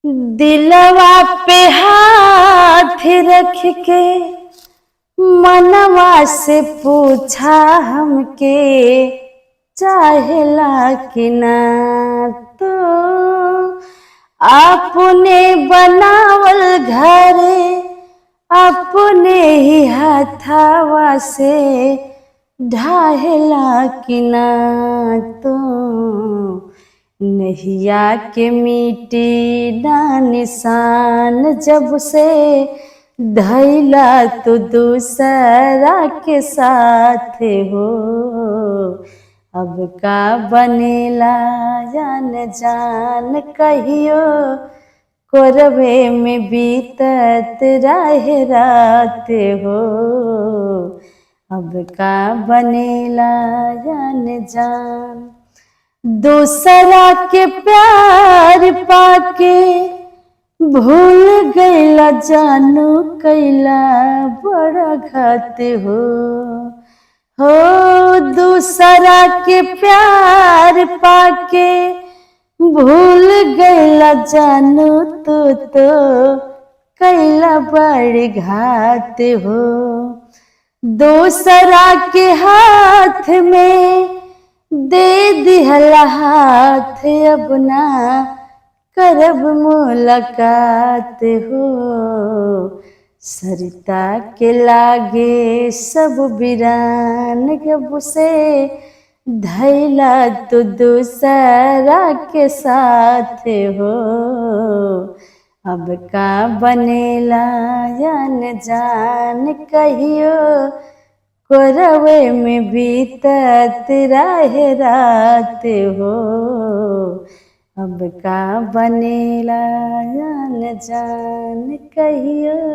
दिलवा पे हाथ रख के मनवा से पूछा हमके चाहेला कि ना। तो अपने बनावल घरे अपने ही हाथावा से ढाहेला कि ना। तो नैया के मिट्टी ना निशान जब से धैला तो दूसरा के साथ हो। अब का बनेला जान जान कहियो कोरबे में बीतत रहे रात हो। अब का बनेला जान जान दूसरा के प्यार पाके भूल गईला जानू कैला बड़ा घात हो। दूसरा के प्यार पाके भूल गईला जानू तो कैला बड़ी घात हो। दूसरा के हाथ में दे दिहला हाथ अब ना करब मुलाकात हो। सरिता के लागे सब वीरान गब से धैला तो दूसरा के साथ हो। अब का बनेला जान जान कहियो कोरवे में बीतत रहे रात हो। अब का बनेला जान जान कहियो।